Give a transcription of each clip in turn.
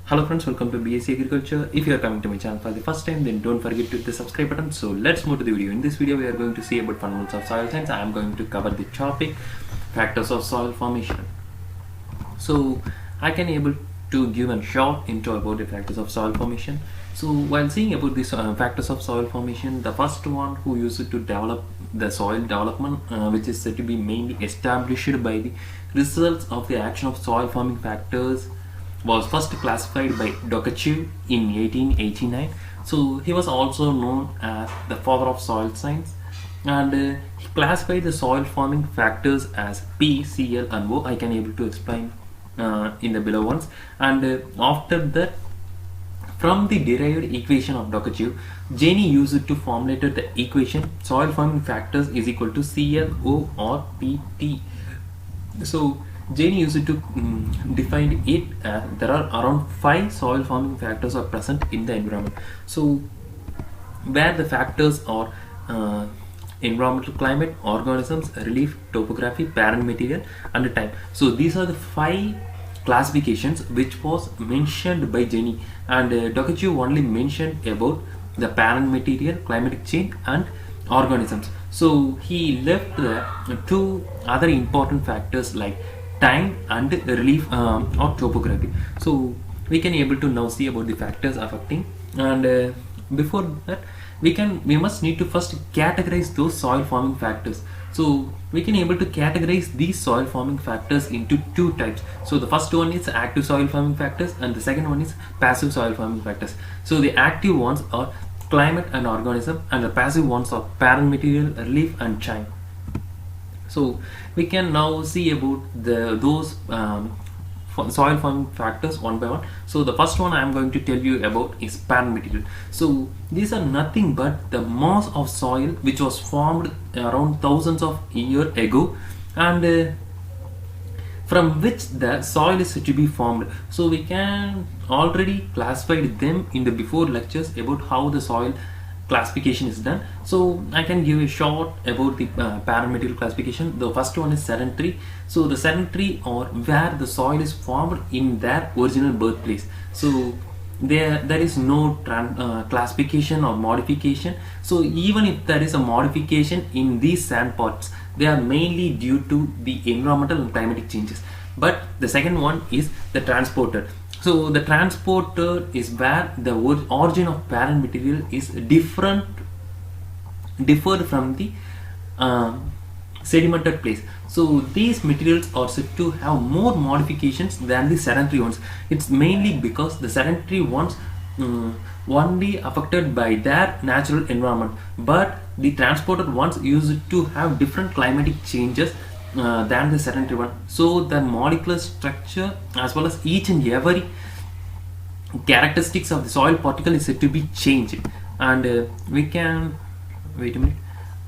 Hello friends, welcome to BScAgriculture. If you are coming to my channel for the first time, then don't forget to hit the subscribe button. So let's move to the video. In this video, we are going to see about fundamentals of soil science. I am going to cover the topic factors of soil formation. So I can able to give a short intro about the factors of soil formation. So while seeing about these factors of soil formation, the first one who used to develop the soil development, which is said to be mainly established by the results of the action of soil forming factors, was first classified by Topography in 1889. So he was also known as the father of soil science, and he classified the soil forming factors as P, Cl, and O. I can able to explain in the below ones. And after that, from the derived equation of Topography, Jenny used it to formulate the equation soil forming factors is equal to ClO or PT. So Jane used to define it as there are around 5 soil forming factors are present in the environment. So where the factors are environmental climate, organisms, relief, topography, parent material, and time. So these are the 5 classifications which was mentioned by Jenny, and Topography only mentioned about the parent material, climatic change, and organisms. So he left two other important factors like time and relief or topography. So we can able to now see about the factors affecting, and before that we must need to first categorize those soil forming factors. So we can able to categorize these soil forming factors into two types. So the first one is active soil forming factors, and the second one is passive soil forming factors. So the active ones are climate and organism, and the passive ones are parent material, relief, and time. So we can now see about those soil forming factors one by one. So the first one I am going to tell you about is parent material. So these are nothing but the mass of soil which was formed around thousands of years ago, and from which the soil is to be formed. So we can already classify them in the before lectures about how the soil classification is done. So I can give a short about the parent material classification. The first one is sedentary. So the sedentary or where the soil is formed in their original birthplace. So there is no classification or modification. So even if there is a modification in these sand parts, they are mainly due to the environmental and climatic changes. But the second one is the transporter. So the transporter is where the origin of parent material is differed from the sedimented place. So these materials are said to have more modifications than the sedentary ones. It's mainly because the sedentary ones only affected by their natural environment, but the transported ones used to have different climatic changes than the sedentary one. So the molecular structure as well as each and every characteristics of the soil particle is said to be changed, and we can wait a minute,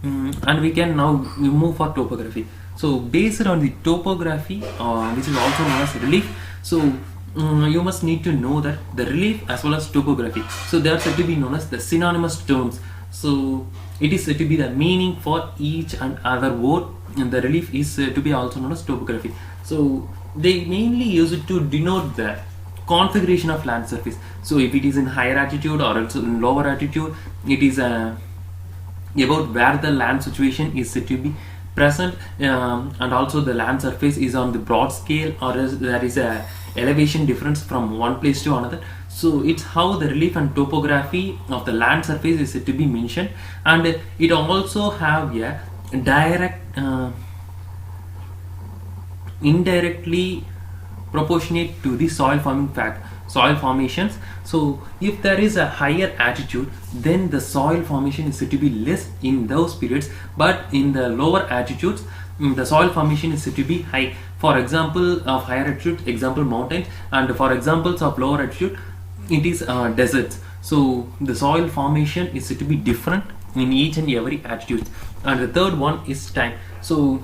and we can now move for topography. So based on the topography, which is also known as relief, so you must need to know that the relief as well as topography, so they are said to be known as the synonymous terms. So it is said to be the meaning for each and other word, and the relief is to be also known as topography. So they mainly use it to denote the configuration of land surface. So if it is in higher altitude or also in lower altitude, it is about where the land situation is said to be present, and also the land surface is on the broad scale, or there is a elevation difference from one place to another. So it's how the relief and topography of the land surface is said to be mentioned, and it also have a direct indirectly proportionate to the soil formations. So if there is a higher altitude, then the soil formation is said to be less in those periods, but in the lower altitudes the soil formation is said to be high. For example of higher altitude, example mountains, and for examples of lower altitude, it is deserts. So the soil formation is said to be different in each and every altitude. And the third one is time. So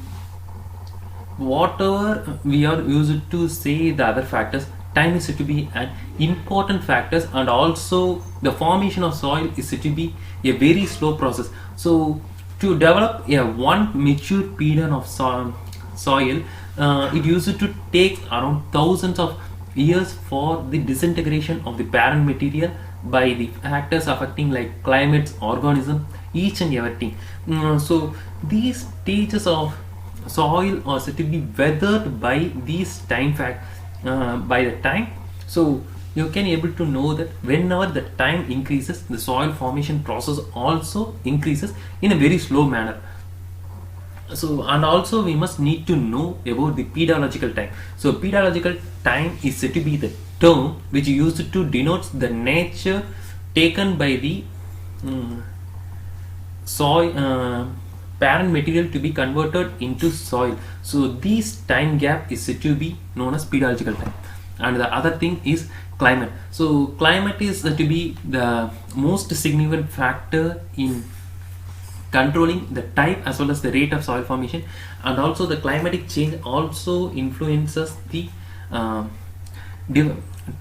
whatever we are used to say the other factors, time is said to be an important factors, and also the formation of soil is said to be a very slow process. So to develop a one mature period of soil, it used to take around thousands of years for the disintegration of the parent material by the factors affecting like climates, organism, each and everything. So these stages of soil are said to be weathered by these time by the time. So you can able to know that whenever the time increases, the soil formation process also increases in a very slow manner. So, and also we must need to know about the pedological time. So pedological time is said to be the term which used to denote the nature taken by the soil parent material to be converted into soil. So this time gap is said to be known as pedological time. And the other thing is climate. So climate is said to be the most significant factor in controlling the type as well as the rate of soil formation, and also the climatic change also influences the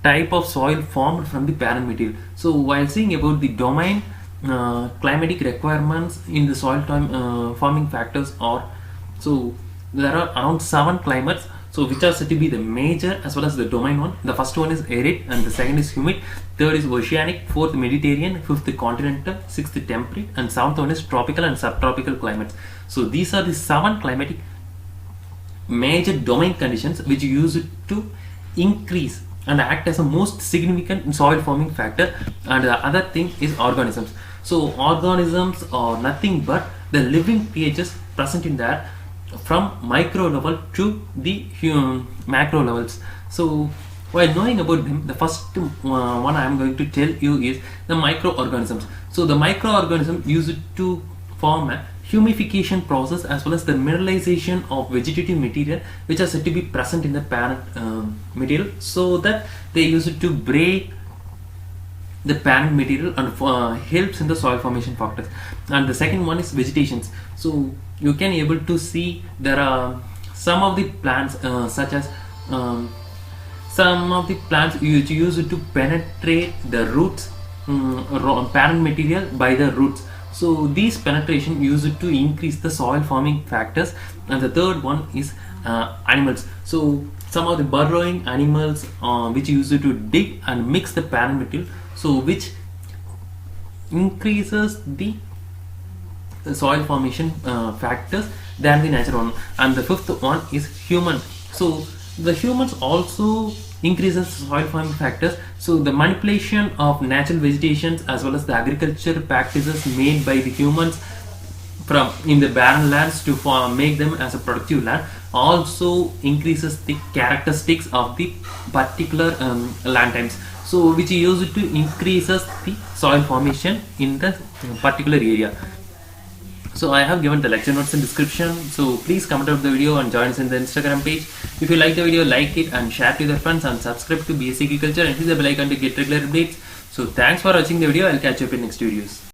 type of soil formed from the parent material. So while seeing about the domain climatic requirements in the soil time forming factors are, so there are around 7 climates, so which are said to be the major as well as the domain one. The first one is arid, and the second is humid, third is oceanic, fourth Mediterranean, fifth continental, sixth temperate, and seventh one is tropical and subtropical climates. So these are the 7 climatic major domain conditions which use it to increase and act as a most significant soil forming factor. And the other thing is organisms. So organisms are nothing but the living creatures present in there from micro level to the macro levels. So while knowing about them, the first one I am going to tell you is the microorganisms. So the microorganism used to form a humification process as well as the mineralization of vegetative material which are said to be present in the parent material, so that they use it to break the parent material and helps in the soil formation factors. And the second one is vegetations. So you can able to see there are some of the plants such as some of the plants use it to penetrate the roots parent material by the roots. So these penetration used to increase the soil forming factors. And the third one is animals. So some of the burrowing animals which used to dig and mix the parent material, so which increases the soil formation factors than the natural one. And the fifth one is human. So the humans also increases soil forming factors. So the manipulation of natural vegetations as well as the agriculture practices made by the humans from in the barren lands to make them as a productive land also increases the characteristics of the particular land types, so which is used to increases the soil formation in the particular area. So I have given the lecture notes in description, so please comment out the video and join us in the Instagram page. If you like the video, like it and share it with your friends, and subscribe to BScAgriculture and hit the bell icon to get regular updates. So thanks for watching the video. I'll catch you up in next videos.